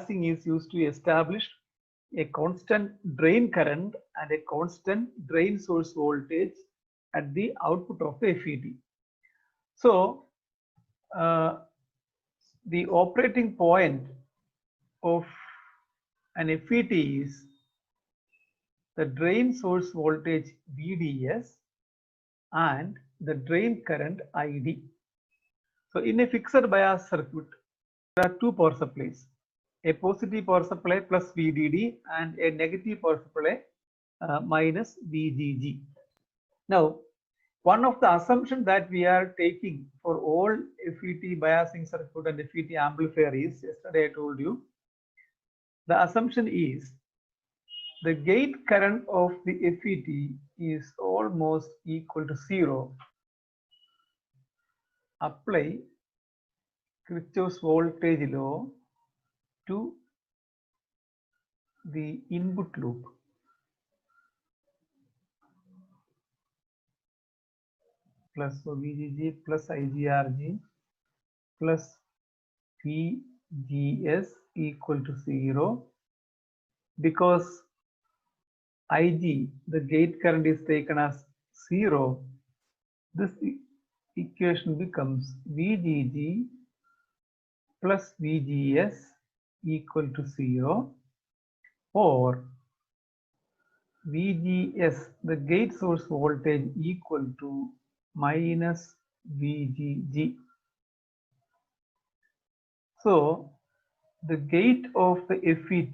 biasing is used to establish a constant drain current and a constant drain source voltage at the output of the FET. So the operating point of an FET is the drain source voltage VDS and the drain current ID. So in a fixed bias circuit, there are two power supplies, a positive power supply plus VDD and a negative power supply minus VGG. Now, one of the assumptions that we are taking for all FET biasing circuit and FET amplifier is, yesterday I told you, the assumption is the gate current of the FET is almost equal to 0. Apply Kirchhoff's voltage law to the input loop. Plus so VGG plus IGRG plus VGS equal to 0, because IG, the gate current, is taken as 0. This equation becomes VGG plus VGS equal to 0, or VGS, the gate source voltage, equal to minus VGG. So the gate of the FET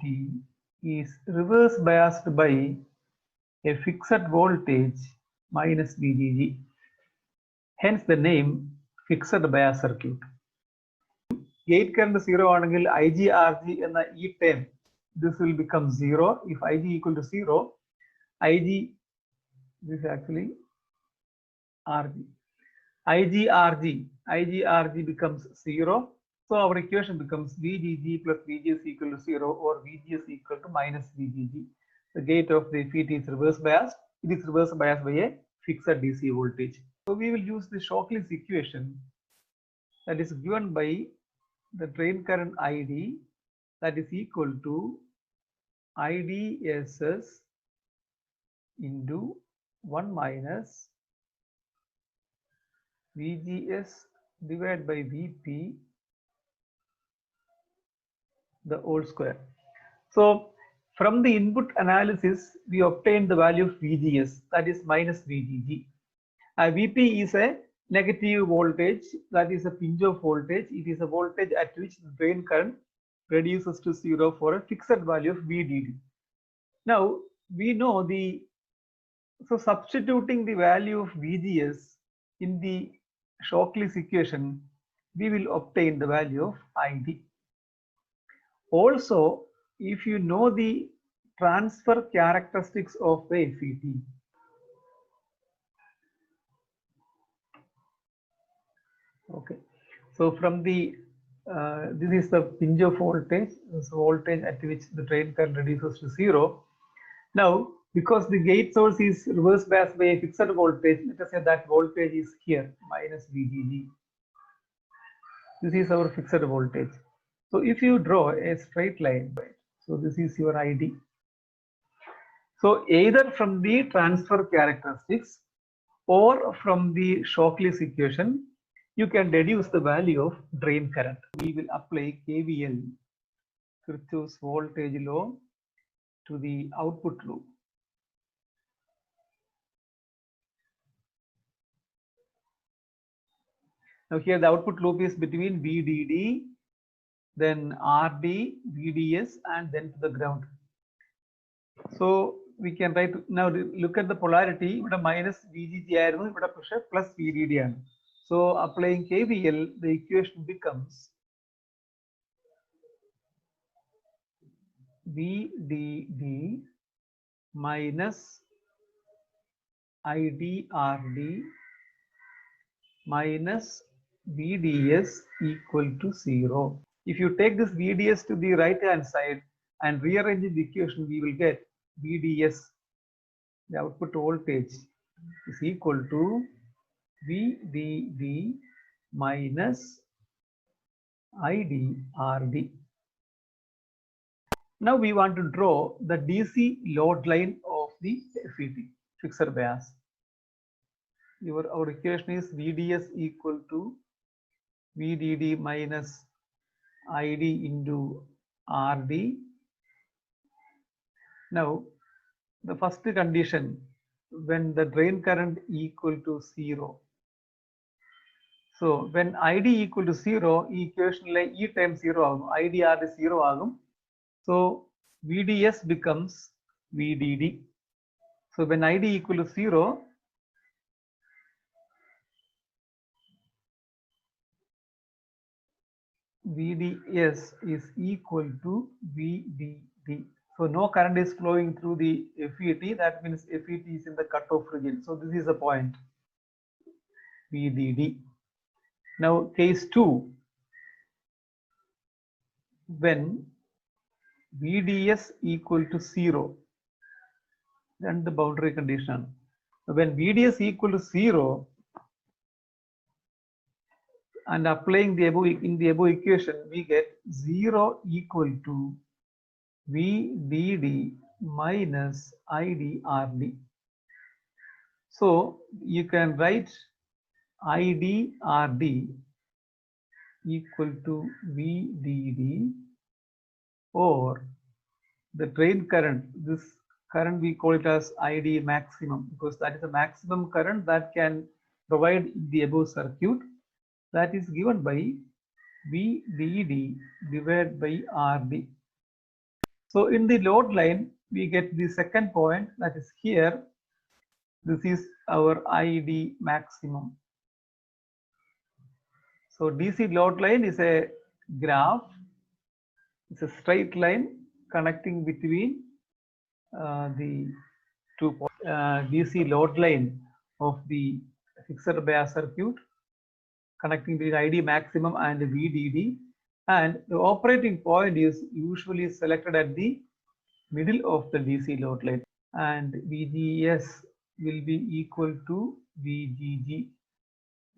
is reverse biased by a fixed voltage minus VGG. Hence the name fixed bias circuit. Gate current 0 anengil IGRG and the E term, this will become 0. If IG equal to 0, IG, this is actually RG. IGRG becomes 0. So our equation becomes VGG plus VGS equal to 0, or VGS equal to minus VGG. The gate of the FET is reverse biased. It is reverse biased by a fixed DC voltage. So we will use the Shockley's equation that is given by the drain current ID, that is equal to IDSS into 1 minus VGS divided by VP the whole square. So from the input analysis, we obtained the value of VGS, that is minus VGG. VP is a negative voltage, that is a pinch-off voltage. It is a voltage at which the drain current reduces to 0 for a fixed value of VDD. Now we know so substituting the value of VGS in the Shockley's equation, we will obtain the value of ID. Also, if you know the transfer characteristics of the FET, okay, so from the this is the pinch-off voltage, this voltage at which the drain current reduces to 0. Now, because the gate source is reverse biased by a fixed voltage, let us say that voltage is here, minus VGG. This is our fixed voltage. So if you draw a straight line, right, so this is your ID. So either from the transfer characteristics or from the Shockley's equation, you can deduce the value of drain current. We will apply KVL, Kirchhoff's voltage law, to the output loop. Now here the output loop is between VDD, then RD, VDS, and then to the ground. So we can write, now look at the polarity, minus VGG plus VDD. So applying KVL, the equation becomes VDD minus IDRD minus VDS equal to 0. If you take this VDS to the right hand side and rearrange the equation, we will get VDS, the output voltage, is equal to VDD minus IDRD. Now we want to draw the DC load line of the FET, fixed bias. Our equation is VDS equal to VDD minus ID into RD. Now, the first condition, when the drain current equal to 0. So, when ID equal to 0, equation like E times 0, IDR is 0. So, VDS becomes VDD. So, when ID equal to 0, VDS is equal to VDD. So, no current is flowing through the FET. That means FET is in the cutoff region. So, this is the point VDD. Now, case 2, when VDS equal to 0, then the boundary condition. When VDS equal to 0 and applying the above in the above equation, we get 0 equal to VDD minus IDRD. So you can write IDRD equal to VDD, or the drain current, this current we call it as ID maximum, because that is the maximum current that can provide the above circuit, that is given by VDD divided by RD. So in the load line, we get the second point, that is here. This is our ID maximum. So DC load line is a graph. It's a straight line connecting between the 2 points. DC load line of the fixed bias circuit connecting between ID maximum and the VDD, and the operating point is usually selected at the middle of the DC load line, and VGS will be equal to VGG.